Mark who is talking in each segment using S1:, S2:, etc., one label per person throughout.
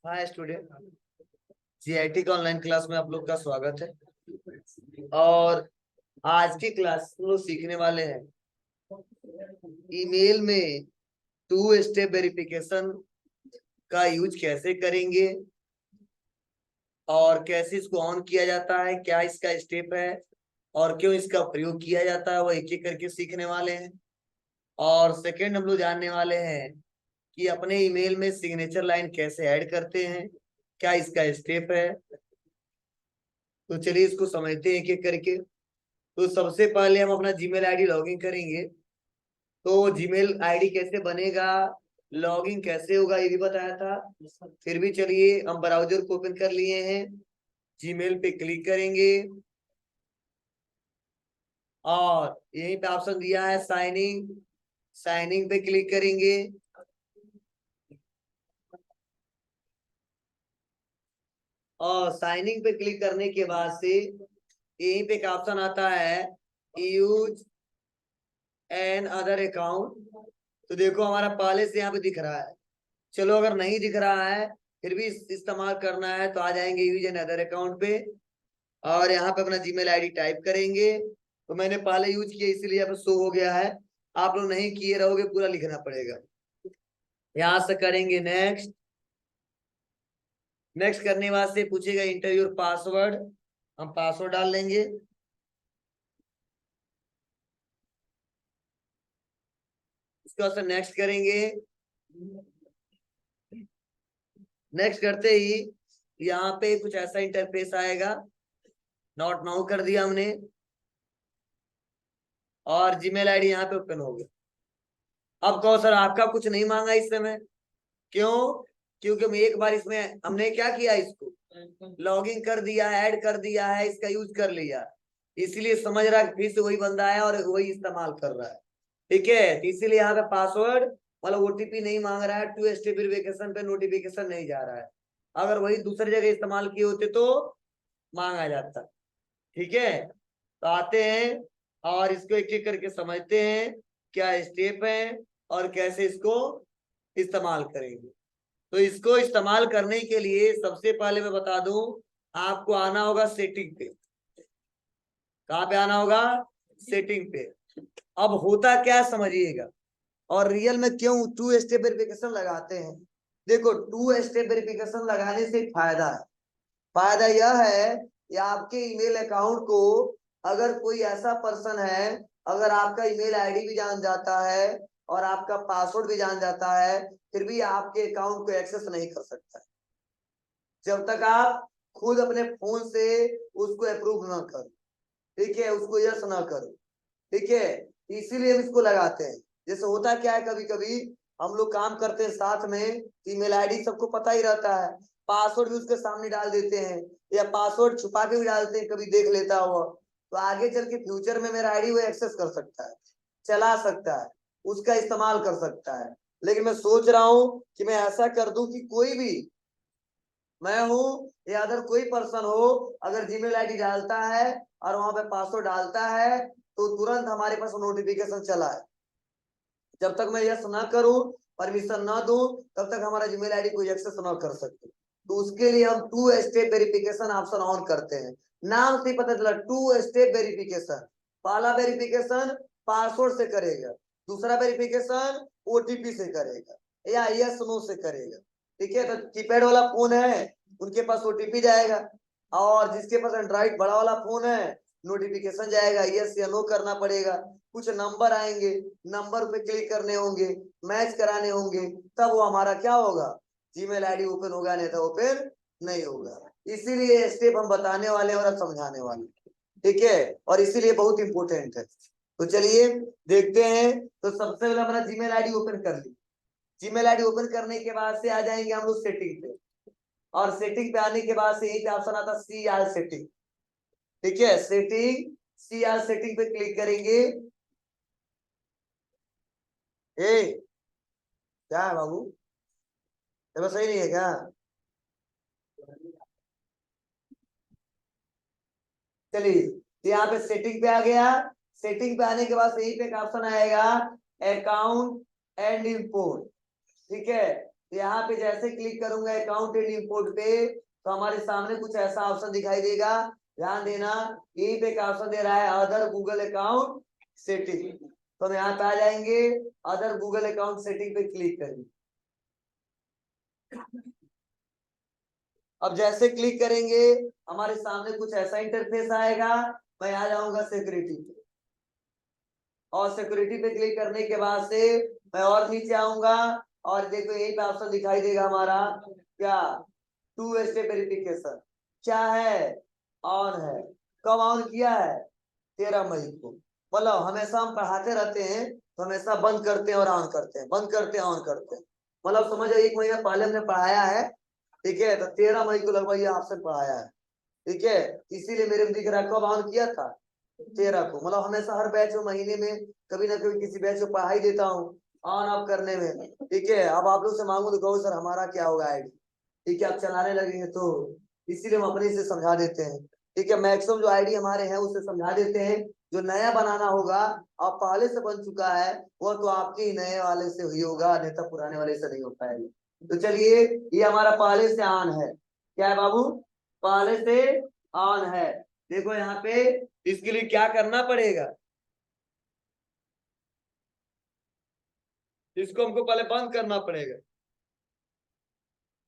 S1: Hi student, GIT का online class में आप लोग का स्वागत है। और आज की क्लास हम लोग सीखने वाले हैं ईमेल में टू स्टेप वेरिफिकेशन का यूज कैसे करेंगे और कैसे इसको ऑन किया जाता है, क्या इसका स्टेप है और क्यों इसका प्रयोग किया जाता है, वो एक एक करके सीखने वाले हैं। और सेकंड हम लोग जानने वाले हैं कि अपने ईमेल में सिग्नेचर लाइन कैसे ऐड करते हैं, क्या इसका स्टेप है। तो चलिए इसको समझते हैं एक एक करके। तो सबसे पहले हम अपना जीमेल आईडी लॉगिन करेंगे। तो जीमेल आईडी कैसे बनेगा, लॉगिन कैसे होगा, ये भी बताया था। फिर भी चलिए हम ब्राउजर को ओपन कर लिए हैं, जीमेल पे क्लिक करेंगे और यहीं पे ऑप्शन दिया है साइनिंग, साइनिंग पे क्लिक करेंगे। और साइनिंग पे क्लिक करने के बाद से यहीं पे एक ऑप्शन आता है यूज एन अदर अकाउंट। तो देखो हमारा पहले से यहाँ पे दिख रहा है। चलो अगर नहीं दिख रहा है फिर भी इस्तेमाल करना है तो आ जाएंगे यूज एन अदर अकाउंट पे और यहाँ पे अपना जीमेल आईडी टाइप करेंगे। तो मैंने पहले यूज किया इसीलिए यहाँ पे शो हो गया है। आप लोग नहीं किए रहोगे, पूरा लिखना पड़ेगा। यहाँ से करेंगे नेक्स्ट। नेक्स्ट करने बाद से पूछेगा इंटर योर पासवर्ड, हम पासवर्ड डाल लेंगे। उसके बाद से नेक्स्ट करेंगे। नेक्स्ट करते ही यहाँ पे कुछ ऐसा इंटरफेस आएगा, नॉट नाउ कर दिया हमने और जीमेल आईडी यहाँ पे ओपन हो गया। अब कहो सर आपका कुछ नहीं मांगा इस समय, क्यों? क्योंकि हम एक बार इसमें हमने क्या किया, इसको लॉगिन कर दिया, ऐड कर दिया है, इसका यूज कर लिया, इसलिए समझ रहा है फिर से वही बंदा है और वही इस्तेमाल कर रहा है। ठीक है, तो इसीलिए यहाँ पे पासवर्ड मतलब ओटीपी नहीं मांग रहा है, टू स्टेप वेरिफिकेशन पे नोटिफिकेशन नहीं जा रहा है। अगर वही दूसरी जगह इस्तेमाल किए होते तो मांगा जाता। ठीक है, तो आते हैं और इसको एक एक करके समझते हैं क्या स्टेप है और कैसे इसको इस्तेमाल करेंगे। तो इसको इस्तेमाल करने के लिए सबसे पहले मैं बता दूं, आपको आना होगा सेटिंग पे। कहाँ पे आना होगा? सेटिंग पे। अब होता क्या समझिएगा और रियल में क्यों टू स्टेप वेरिफिकेशन लगाते हैं। देखो टू स्टेप वेरिफिकेशन लगाने से फायदा है। फायदा यह है कि आपके ईमेल अकाउंट को अगर कोई ऐसा पर्सन है, अगर आपका ईमेल आईडी भी जान जाता है और आपका पासवर्ड भी जान जाता है, फिर भी आपके अकाउंट को एक्सेस नहीं कर सकता है जब तक आप खुद अपने फोन से उसको अप्रूव ना करो। ठीक है, उसको यस ना करो। ठीक है, इसीलिए हम इसको लगाते हैं। जैसे होता क्या है, कभी कभी हम लोग काम करते हैं साथ में, ईमेल आईडी सबको पता ही रहता है, पासवर्ड भी उसके सामने डाल देते हैं या पासवर्ड छुपा के भी डालते हैं, कभी देख लेता हुआ। तो आगे चल के फ्यूचर में मेरा आईडी वो एक्सेस कर सकता है, चला सकता है, उसका इस्तेमाल कर सकता है। लेकिन मैं सोच रहा हूं कि मैं ऐसा कर दूं कि कोई भी, मैं हूं या अदर कोई पर्सन हो, अगर जीमेल आईडी डालता है और वहां पे पासवर्ड डालता है तो तुरंत हमारे पास नोटिफिकेशन चला है। जब तक मैं यस ना करूं, परमिशन ना दूं, तब तक हमारा जीमेल आईडी कोई एक्सेस ना कर सकते। तो उसके लिए हम two step verification option on करते हैं। नाम से पता चला टू स्टेप वेरिफिकेशन। पहला वेरिफिकेशन पासवर्ड से करेगा, दूसरा वेरिफिकेशन ओटीपी से करेगा या यस नो से करेगा। ठीक है, तो कीपैड वाला फोन है उनके पास ओटीपी जाएगा, और जिसके पास एंड्रॉइड बड़ा वाला फोन है नोटिफिकेशन जाएगा, यस या नो करना पड़ेगा। कुछ नंबर आएंगे, नंबर पे क्लिक करने होंगे, मैच कराने होंगे, तब वो हमारा क्या होगा, जीमेल आईडी ओपन होगा, नहीं तो ओपन नहीं होगा। इसीलिए स्टेप हम बताने वाले और समझाने वाले। ठीक है, और इसीलिए बहुत इंपॉर्टेंट है। तो चलिए देखते हैं। तो सबसे पहले हमारा जीमेल आईडी ओपन कर ली। जीमेल आईडी ओपन करने के बाद से आ जाएंगे हम लोग सेटिंग पे, और सेटिंग पे आने के बाद से यही पे ऑप्शन आता है सी आर सेटिंग। ठीक है, सेटिंग, सी आर सेटिंग पे क्लिक करेंगे। ए क्या है बाबू, तो सही नहीं है क्या? चलिए, तो यहाँ पे सेटिंग पे आ गया। सेटिंग पे आने के बाद यहीं पे एक ऑप्शन आएगा अकाउंट एंड इंपोर्ट। ठीक है, यहाँ पे जैसे क्लिक करूंगा अकाउंट एंड इंपोर्ट पे, तो हमारे सामने कुछ ऐसा ऑप्शन दिखाई देगा। ध्यान देना, यहीं पे एक ऑप्शन दे रहा है अदर गूगल अकाउंट सेटिंग, तो हम यहाँ पे आ जाएंगे, अदर गूगल अकाउंट सेटिंग पे क्लिक करेंगे। अब जैसे क्लिक करेंगे हमारे सामने कुछ ऐसा इंटरफेस आएगा। मैं आ जाऊंगा सिक्योरिटी पे, और सिक्योरिटी पे क्लिक करने के बाद से मैं और नीचे आऊंगा, और देखो यही पे ऑप्शन दिखाई देगा हमारा क्या, 2 स्टेप वेरिफिकेशन। क्या है, ऑन है। कब ऑन किया है, 13 मई को। मतलब हमेशा हम पढ़ाते रहते हैं तो हमेशा बंद करते हैं और ऑन करते हैं, बंद करते हैं ऑन करते हैं। मतलब समझो 1 महीना पहले हमने पढ़ाया है, ठीक है, तो 13 मई को लगभग ये ऑप्शन पढ़ाया है, ठीक है। इसीलिए मेरे को दिख रहा है कब ऑन किया था, 13 को। मतलब हमेशा हर बैच में महीने में कभी ना कभी किसी बैच को पढ़ाई देता हूँ ऑन ऑफ करने में, ठीक है। अब आप लोग से मांगू तो कहो सर हमारा क्या होगा आईडी, ठीक है, आप चलाने लगेंगे तो इसीलिए हम अपने से समझा देते हैं, ठीक है। मैक्सिमम जो आईडी हमारे हैं उससे समझा देते हैं। जो नया बनाना होगा, आप पहले से बन चुका है, वो तो आपके ही नए वाले से हुई होगा, नहीं तो पुराने वाले से नहीं हो पाएगा। तो चलिए, ये हमारा पहले से ऑन है। क्या है बाबू, पहले से ऑन है। देखो यहाँ पे, इसके लिए क्या करना पड़ेगा, इसको हमको पहले बंद करना पड़ेगा।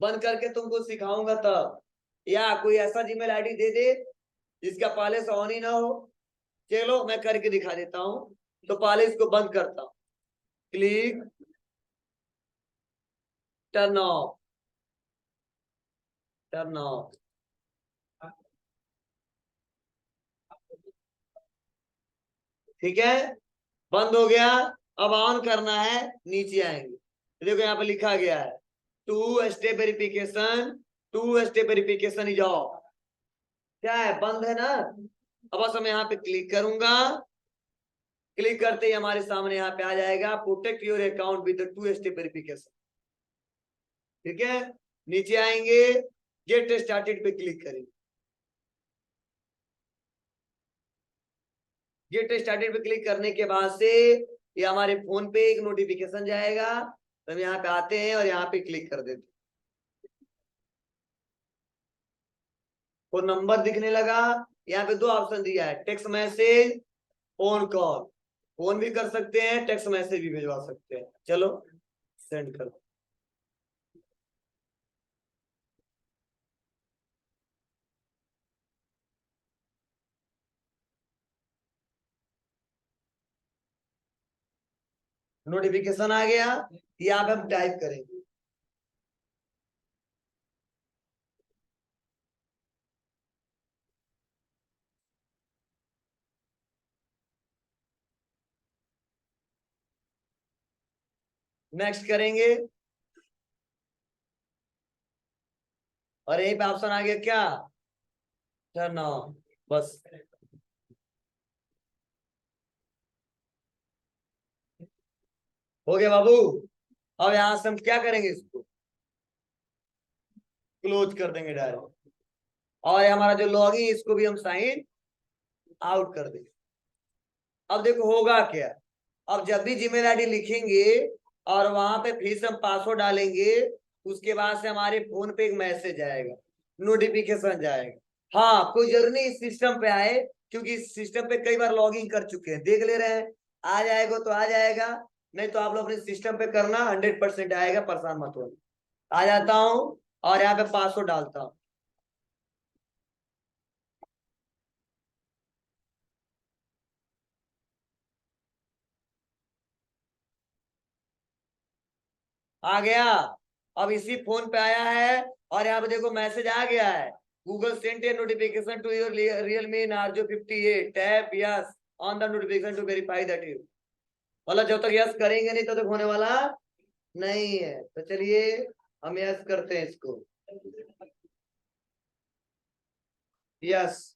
S1: बंद करके तुमको सिखाऊंगा तब, या कोई ऐसा जीमेल आईडी दे दे जिसका पहले से ऑन ही ना हो। चलो मैं करके दिखा देता हूँ। तो पहले इसको बंद करता हूँ, click, turn off, turn off, ठीक है, बंद हो गया। अब ऑन करना है, नीचे आएंगे, देखो यहाँ पे लिखा गया है 2 step verification, 2 step verification is of. क्या है, बंद है ना। अब बस मैं यहाँ पे क्लिक करूंगा, क्लिक करते ही हमारे सामने यहाँ पे आ जाएगा protect your account with 2 step verification, ठीक है। नीचे आएंगे, गेट स्टार्टेड पे क्लिक करेंगे। गेट स्टार्टेड पे क्लिक करने के बाद से ये हमारे फोन पे एक नोटिफिकेशन जाएगा, तो हम यहाँ पे आते हैं और यहाँ पे क्लिक कर देते हैं। वो नंबर दिखने लगा, यहाँ पे 2 ऑप्शन दिया है, text message, phone call. Phone भी कर सकते हैं, टेक्स्ट मैसेज भी भिजवा सकते हैं। चलो सेंड कर, नोटिफिकेशन आ गया, यहाँ पे हम टाइप करेंगे। नेक्स्ट करेंगे, और यही पे ऑप्शन आ गया क्या, टर्न ऑन, बस हो गया बाबू। अब यहां से हम क्या करेंगे, इसको क्लोज कर देंगे डायरेक्ट, और ये हमारा जो लॉगिन इसको भी हम साइन आउट कर देंगे। अब देखो होगा क्या, अब जब भी जीमेल आईडी लिखेंगे और वहां पे फिर से हम पासवर्ड डालेंगे, उसके बाद से हमारे फोन पे एक मैसेज आएगा, नोटिफिकेशन जाएगा। हाँ, कोई जरूरी नहीं इस सिस्टम पे आए, क्योंकि इस सिस्टम पे कई बार लॉगिन कर चुके हैं, देख ले रहे हैं। आ जाएगा तो आ जाएगा, नहीं तो आप लोग अपने सिस्टम पे करना, 100% आएगा, परेशान मत हो। आ जाता हूँ और यहाँ पे पासवर्ड डालता हूँ। आ गया, अब इसी फोन पे आया है, और यहाँ पे देखो मैसेज आ गया है, Google send a notification to your Realme Narzo 58 tap yes on the notification to verify that you. मतलब जब तक यस करेंगे नहीं तब तक होने वाला नहीं है। तो चलिए हम यस करते हैं इसको, यस।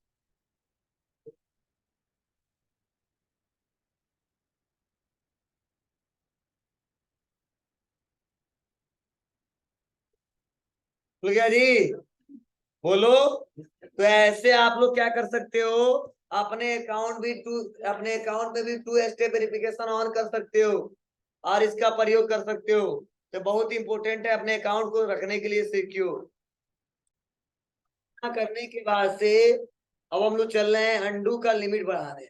S1: खुल गया जी, बोलो। तो ऐसे आप लोग क्या कर सकते हो, अपने अकाउंट में भी 2 स्टेप वेरिफिकेशन ऑन कर सकते हो, और इसका प्रयोग कर सकते हो। तो बहुत इंपॉर्टेंट है अपने अकाउंट को रखने के लिए सिक्योर करने के बाद से। अब हम लोग चल रहे हैं अंडू का लिमिट बढ़ाने।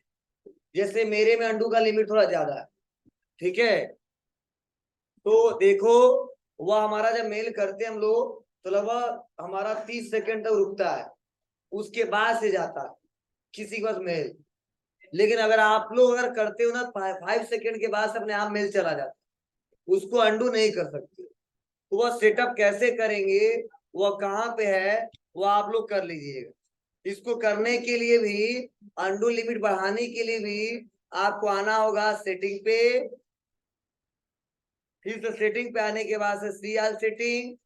S1: जैसे मेरे में अंडू का लिमिट थोड़ा ज्यादा है, ठीक है। तो देखो वह हमारा जब मेल करते हैं हम लोग तो लगभग हमारा 30 सेकंड तक रुकता है, उसके बाद से जाता है किसी के पास मेल। लेकिन अगर आप लोग अगर करते हो ना 5 सेकंड के बाद से अपने आप मेल चला जाता है, उसको अंडू नहीं कर सकते। तो वह सेटअप कैसे करेंगे, वह कहाँ पे है, वो आप लोग कर लीजिएगा। इसको करने के लिए भी, अंडू लिमिट बढ़ाने के लिए भी आपको आना होगा सेटिंग पे। फिर से सेटिंग पे आने के बाद से सीआर सेटिंग,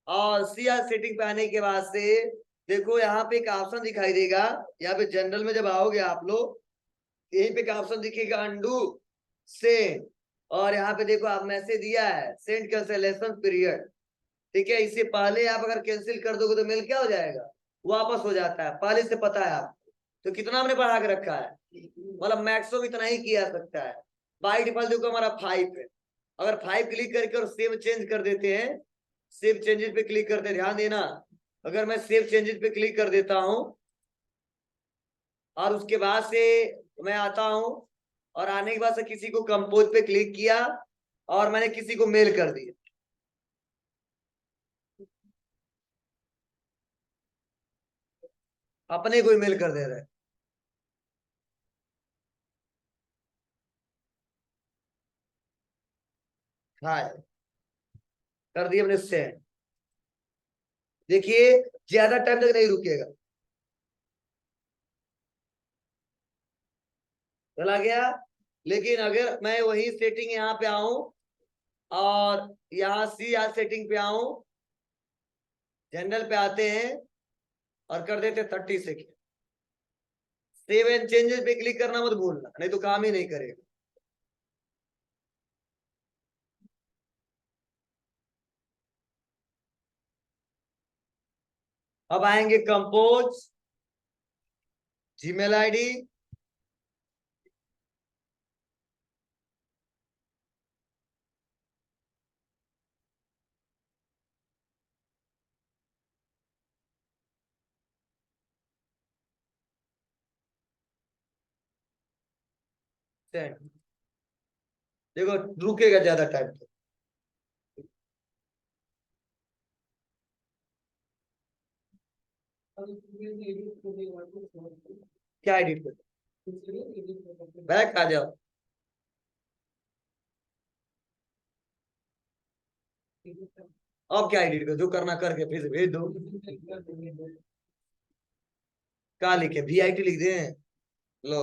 S1: और सीआर सेटिंग पे आने के बाद से देखो यहाँ पे एक ऑप्शन दिखाई देगा। यहाँ पे जनरल में जब आओगे आप लोग, यहीं पे एक ऑप्शन दिखेगा अंडू सेंड, और यहाँ पे देखो आप मैसेज दिया है सेंड कैंसिलेशन पीरियड, ठीक है। इससे पहले आप अगर कैंसिल कर दोगे तो मेल क्या हो जाएगा, वापस हो जाता है। पहले से पता है आप तो कितना हमने बढ़ा के रखा है, मतलब मैक्सिमम इतना ही किया सकता है। बाई डिफॉल्ट देखो हमारा 5 है। अगर 5 क्लिक करके और सेव चेंज कर देते हैं, सेव चेंजेस पे क्लिक करते, ध्यान देना। अगर मैं सेव चेंजेस पे क्लिक कर देता हूं और उसके बाद से मैं आता हूं, और आने के बाद से किसी को कंपोज पे क्लिक किया और मैंने किसी को मेल कर दिया, अपने को मेल कर दे रहे हैं। हाँ, कर दिया मैंने सेंड। देखिए ज्यादा टाइम तक नहीं रुकेगा, चला गया। लेकिन अगर मैं वही सेटिंग यहाँ पे आऊं और यहाँ सी आर सेटिंग पे आऊं, जनरल पे आते हैं और कर देते 30 सेकेंड, सेव एंड चेंजेस पे क्लिक करना मत भूलना, नहीं तो काम ही नहीं करेगा। अब आएंगे कंपोज, जीमेल आईडी, सेंड। देखो रुकेगा ज्यादा टाइम तो। क्या एडिट कर, बैक आ जाओ। अब क्या एडिट कर, जो करना करके फिर से भेज दो। क्या लिखे, वीआईटी लिख दे, लो।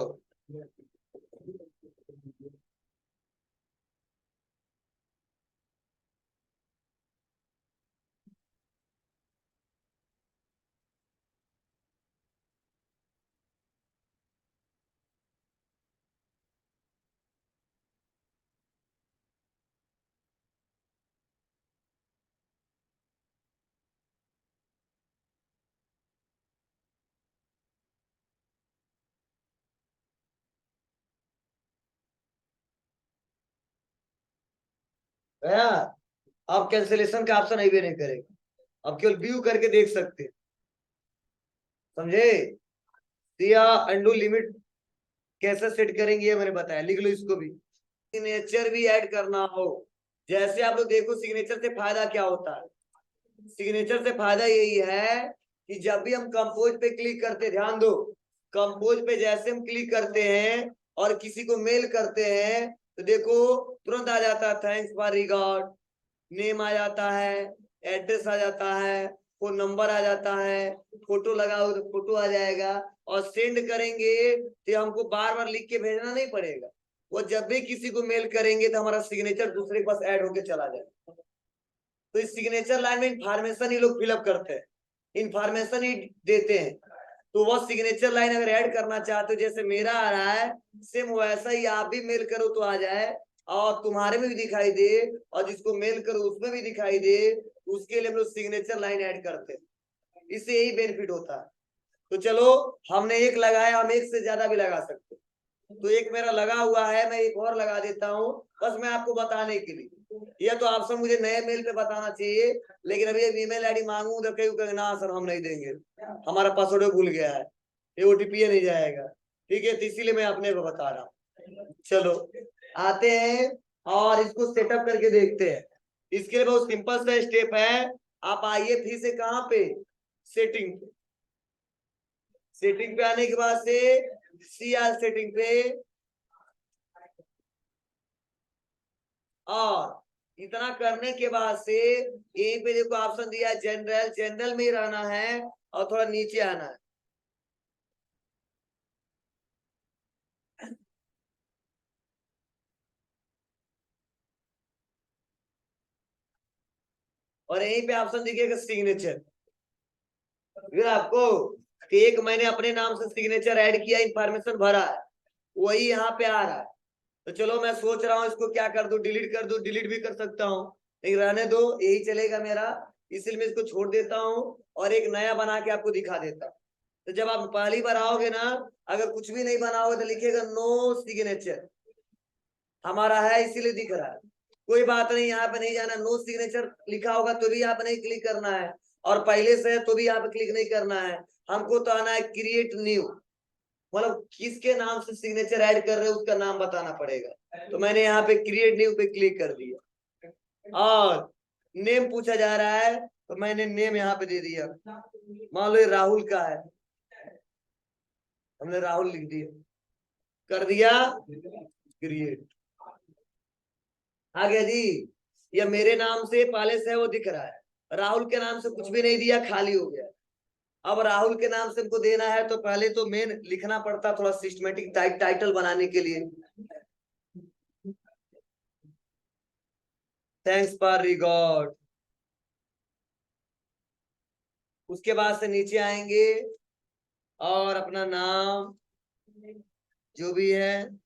S1: गया। अब कैंसिलेशन का ऑप्शन भी नहीं करेगा, अब केवल व्यू करके देख सकते हैं, समझे। दिया अंडू लिमिट कैसे सेट करेंगे ये मैंने बताया, लिख लो इसको भी। सिग्नेचर भी ऐड करना हो, जैसे आप लोग देखो सिग्नेचर से फायदा क्या होता है। सिग्नेचर से फायदा यही है कि जब भी हम कंपोज पे क्लिक करते, ध्यान दो, कंपोज पे जैसे हम क्लिक करते हैं और किसी को मेल करते हैं तो देखो तुरंत आ जाता है थैंक्स फॉर रिगार्ड, नेम आ जाता है, एड्रेस आ जाता है, फोन नंबर आ जाता है, फोटो लगा हो तो फोटो आ जाएगा। और सेंड करेंगे तो हमको बार बार लिख के भेजना नहीं पड़ेगा। वो जब भी किसी को मेल करेंगे तो हमारा सिग्नेचर दूसरे के पास ऐड होके चला जाएगा। तो इस सिग्नेचर लाइन में इंफॉर्मेशन ही लोग फिलअप करते हैं, इंफॉर्मेशन ही देते हैं। तो वह सिग्नेचर लाइन अगर ऐड करना चाहते हो, जैसे मेरा आ रहा है सेम वैसा ही आप भी मेल करो तो आ जाए, और तुम्हारे में भी दिखाई दे, और जिसको मेल करो उसमें भी दिखाई दे, उसके लिए हम लोग सिग्नेचर लाइन ऐड करते हैं। इससे यही बेनिफिट होता है। तो चलो, हमने एक लगाया, हम एक से ज्यादा भी लगा सकते हैं। तो एक मेरा लगा हुआ है, मैं एक और लगा देता हूँ, बस मैं आपको बताने के लिए। यह तो ऑप्शन मुझे नए मेल पे बताना चाहिए, लेकिन अभी ईमेल आईडी मांगू तो कहीं ना सर हम नहीं देंगे, हमारा पासवर्ड भूल गया है, ये ओटीपी नहीं जाएगा। ठीक है, तो इसीलिए मैं अपने को बता रहा हूँ। चलो आते हैं और इसको सेटअप करके देखते हैं। इसके लिए बहुत सिंपल सा स्टेप है। आप आइए फिर से कहाँ पे, सेटिंग पे। सेटिंग पे आने के बाद से सीआर सेटिंग पे, और इतना करने के बाद से यहीं पे देखो ऑप्शन दिया है जनरल, जनरल में रहना है और थोड़ा नीचे आना है। और यहीं पे ऑप्शन दिखेगा सिग्नेचर। फिर आपको कि एक मैंने अपने नाम से सिग्नेचर ऐड किया, इंफॉर्मेशन भरा है, वही यहाँ पे आ रहा है। तो चलो मैं सोच रहा हूँ इसको क्या कर दूं, डिलीट कर दूं, डिलीट भी कर सकता हूँ, लेकिन रहने दो, यही चलेगा मेरा। इसलिए मैं इसको छोड़ देता हूँ और एक नया बना के आपको दिखा देता हूँ। तो जब आप पहली बार आओगे ना, अगर कुछ भी नहीं बनाओगे तो लिखेगा नो सिग्नेचर, हमारा है इसीलिए दिख रहा है। कोई बात नहीं, यहाँ पे नहीं जाना, नो सिग्नेचर लिखा होगा तो भी आप नहीं क्लिक करना है, और पहले से है तो भी आप क्लिक नहीं करना है। हमको तो आना है क्रिएट न्यू, मतलब किसके नाम से सिग्नेचर ऐड कर रहे हो उसका नाम बताना पड़ेगा। तो मैंने यहाँ पे क्रिएट न्यू पे क्लिक कर दिया, और नेम पूछा जा रहा है तो मैंने नेम यहाँ पे दे दिया। मान लो ये राहुल का है, हमने राहुल लिख दिया, कर दिया क्रिएट, आ गया जी। या मेरे नाम से पहले से है वो दिख रहा है, राहुल के नाम से कुछ भी नहीं दिया, खाली हो गया। अब राहुल के नाम से हमको देना है तो पहले तो मेन लिखना पड़ता, थोड़ा सिस्टमेटिक टाइटल बनाने के लिए। Thanks for record. उसके बाद से नीचे आएंगे और अपना नाम जो भी है,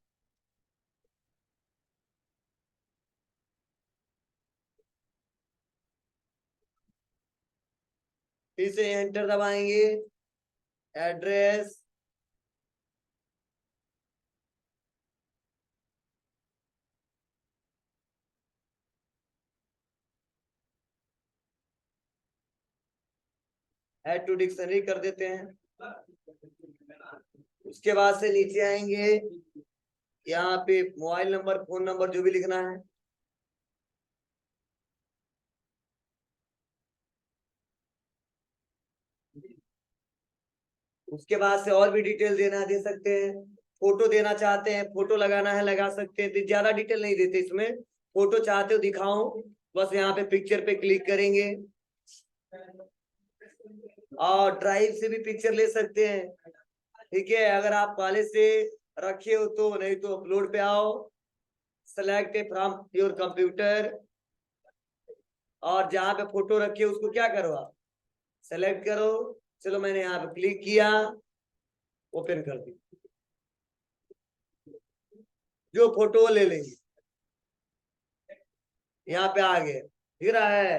S1: फिर से एंटर दबाएंगे, एड्रेस, ऐड टू डिक्शनरी कर देते हैं। उसके बाद से नीचे आएंगे, यहाँ पे मोबाइल नंबर, फोन नंबर जो भी लिखना है, उसके बाद से और भी डिटेल देना दे सकते हैं। फोटो देना चाहते हैं, फोटो लगाना है लगा सकते हैं, तो ज्यादा डिटेल नहीं देते इसमें। फोटो चाहते हो दिखाओ, बस यहाँ पे पिक्चर पे क्लिक करेंगे, और ड्राइव से भी पिक्चर ले सकते हैं। ठीक है, अगर आप पहले से रखे हो तो, नहीं तो अपलोड पे आओ, सेलेक्ट फ्रॉम योर कंप्यूटर, और जहां पे फोटो रखे उसको क्या करो आप सेलेक्ट करो। चलो मैंने यहाँ पे क्लिक किया, ओपन कर दी, जो फोटो ले लेंगे यहाँ पे आ गए, दिख रहा है।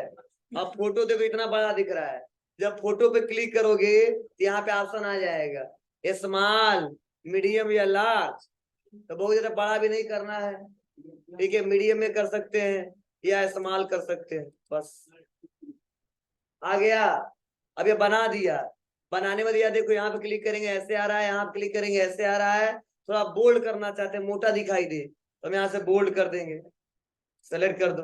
S1: अब फोटो देखो इतना बड़ा दिख रहा है, जब फोटो पे क्लिक करोगे तो यहाँ पे ऑप्शन आ जाएगा स्मॉल, मीडियम या लार्ज। तो बहुत ज्यादा बड़ा भी नहीं करना है, ठीक है, मीडियम में कर सकते हैं या स्मॉल कर सकते हैं, बस आ गया। अब ये बना दिया, बनाने में दिया, देखो यहाँ पे क्लिक करेंगे ऐसे आ रहा है, यहाँ पे क्लिक करेंगे ऐसे आ रहा है। थोड़ा बोल्ड करना चाहते हैं, मोटा दिखाई दे, तो हम यहाँ से बोल्ड कर देंगे, सेलेक्ट कर दो।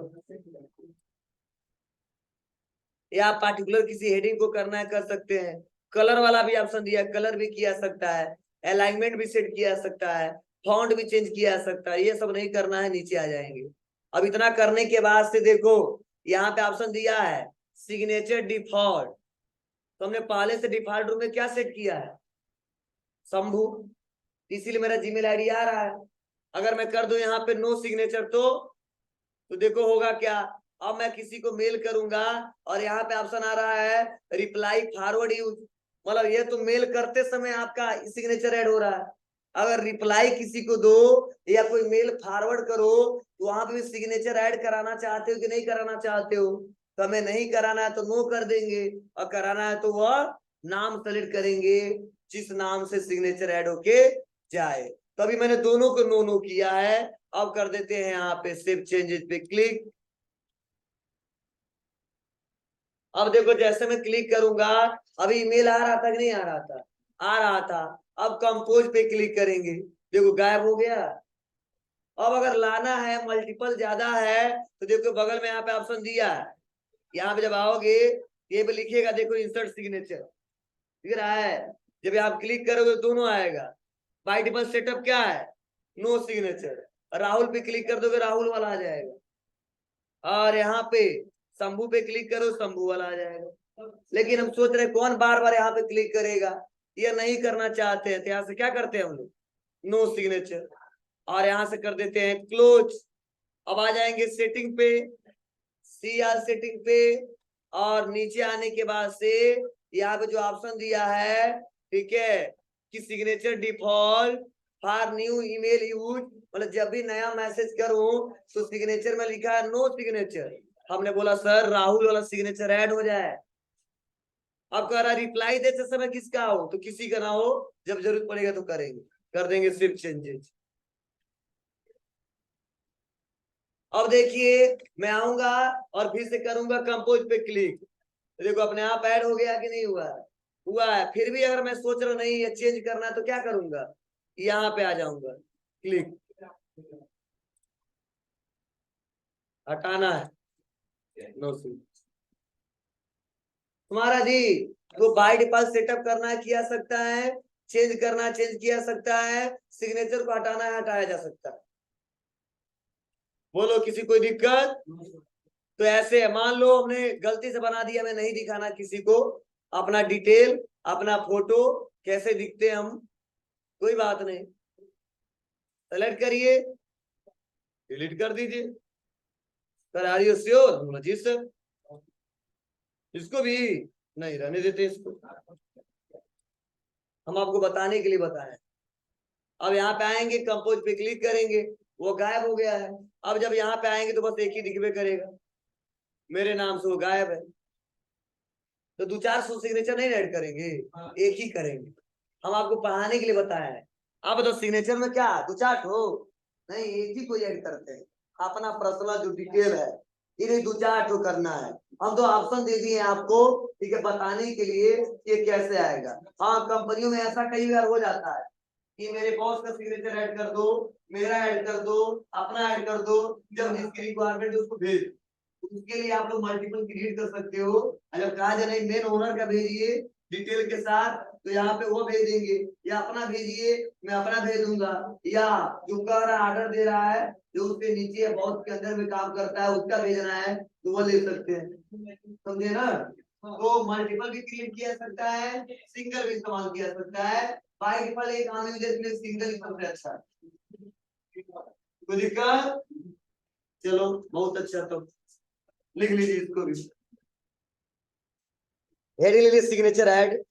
S1: या पार्टिकुलर किसी हेडिंग को करना है कर सकते हैं। कलर वाला भी ऑप्शन दिया, कलर भी किया सकता है, अलाइनमेंट भी सेट किया सकता है, फॉन्ट भी चेंज किया सकता है। ये सब नहीं करना है, नीचे आ जाएंगे। अब इतना करने के बाद से देखो यहाँ पे ऑप्शन दिया है सिग्नेचर डिफॉल्ट, तो हमने पहले से डिफॉल्ट रूम में क्या सेट किया है, शंभू, इसीलिए मेरा जीमेल आईडी आ रहा है। अगर मैं कर दूं यहाँ पे नो सिग्नेचर तो देखो होगा क्या। अब मैं किसी को मेल करूंगा और यहाँ पे ऑप्शन आ रहा है रिप्लाई फॉरवर्ड यूज, मतलब ये तो मेल करते समय आपका सिग्नेचर ऐड हो रहा है। अगर रिप्लाई किसी को दो या कोई मेल फॉरवर्ड करो तो वहां पे भी सिग्नेचर ऐड कराना चाहते हो कि नहीं कराना चाहते हो। तो हमें नहीं कराना है तो नो कर देंगे, और कराना है तो वह नाम सेलेक्ट करेंगे जिस नाम से सिग्नेचर ऐड होके जाए। तो अभी मैंने दोनों को नो नो किया है। अब कर देते हैं यहाँ पे सेव चेंजेस पे क्लिक, अब देखो जैसे मैं क्लिक करूंगा, अभी ईमेल आ रहा था कि नहीं आ रहा था? आ रहा था। अब कंपोज पे क्लिक करेंगे, देखो गायब हो गया। अब अगर लाना है, मल्टीपल ज्यादा है, तो देखो बगल में यहाँ पे ऑप्शन दिया है, यहाँ पे जब आओगे ये पे लिखिएगा, देखो इंसर्ट सिग्नेचर दिख रहा है। जब आप क्लिक करोगे दोनों आएगा। बाय डिफॉल्ट सेटअप क्या है? No signature. राहुल पे क्लिक कर दोगे राहुल वाला आ जाएगा, और यहाँ पे शंभू पे क्लिक करो शंभू वाला आ जाएगा। लेकिन हम सोच रहे कौन बार बार यहाँ पे क्लिक करेगा, ये नहीं करना चाहते हैं, तो यहाँ से क्या करते हैं हम लोग? नो सिग्नेचर, और यहाँ से कर देते हैं क्लोज। अब आ जाएंगे सेटिंग पे, सीआर सेटिंग पे, और नीचे आने के बाद से यहाँ पे जो ऑप्शन दिया है, ठीक है, कि signature default for new email use, मतलब जब भी नया मैसेज करूं तो सिग्नेचर में लिखा है नो सिग्नेचर। हमने बोला सर राहुल वाला सिग्नेचर ऐड हो जाए। अब कह रहा रिप्लाई देते समय किसका हो, तो किसी का ना हो, जब जरूरत पड़ेगा तो करेंगे, कर देंगे सिर्फ चेंजेस। अब देखिए मैं आऊंगा और फिर से करूंगा कंपोज पे क्लिक, तो देखो अपने आप ऐड हो गया कि नहीं हुआ है? हुआ है। फिर भी अगर मैं सोच रहा नहीं ये चेंज करना है तो क्या करूंगा? यहाँ पे आ जाऊंगा, क्लिक, हटाना है नो सी। तुम्हारा जी तो बाय डिफॉल्ट सेटअप करना है किया सकता है, चेंज करना है चेंज किया सकता है, सिग्नेचर को हटाना है हटाया जा सकता है। बोलो किसी कोई दिक्कत? तो ऐसे है, मान लो हमने गलती से बना दिया, मैं नहीं दिखाना किसी को अपना डिटेल, अपना फोटो कैसे दिखते हैं हम, कोई बात नहीं, सेलेक्ट करिए, डिलीट कर दीजिए। Sir are you sure? जी सर। इसको भी नहीं रहने देते, इसको हम आपको बताने के लिए बताएं। अब यहाँ पे आएंगे कंपोज पे क्लिक करेंगे, वो गायब हो गया है। अब जब यहाँ पे आएंगे तो बस एक ही दिखबे करेगा, मेरे नाम से वो गायब है। तो 200-400 सिग्नेचर नहीं ऐड करेंगे, एक ही करेंगे, हम आपको पढ़ाने के लिए बताया है। अब तो सिग्नेचर में क्या 2-4 हो नहीं, एक ही कोई ऐड करते हैं, अपना पर्सनल जो डिटेल है इन्हें 2-4 ठो करना है। हम तो ऑप्शन दे दिए आपको, ठीक है, बताने के लिए ये कैसे आएगा। हाँ कंपनियों में ऐसा कई बार हो जाता है कि मेरे बॉस का सिग्नेचर ऐड कर दो, मेरा ऐड कर दो, अपना ऐड कर दो, जब जिसकी रिक्वायरमेंट है उसको भेज। उसके लिए आप लोग मल्टीपल क्रिएट कर सकते हो। अगर कहा जाए नहीं मेन ओनर का भेजिए डिटेल के साथ, तो यहाँ पे वो भेज देंगे, या अपना भेजिए मैं अपना भेज दूंगा, या जो कह रहा ऑर्डर दे रहा है जो उसके नीचे बॉस के अंदर में काम करता है उसका भेजना है तो वो ले सकते हैं, समझे ना? तो मल्टीपल भी क्रिएट किया जा सकता है, सिंगल भी इस्तेमाल किया जा सकता है। बाय डिफॉल्ट एक आम यूजर के लिए सिंगल ही सबसे अच्छा है। कोई दिक्कत? चलो बहुत अच्छा, तो लिख लीजिए इसको भी, हेडिंग ले लीजिए सिग्नेचर ऐड।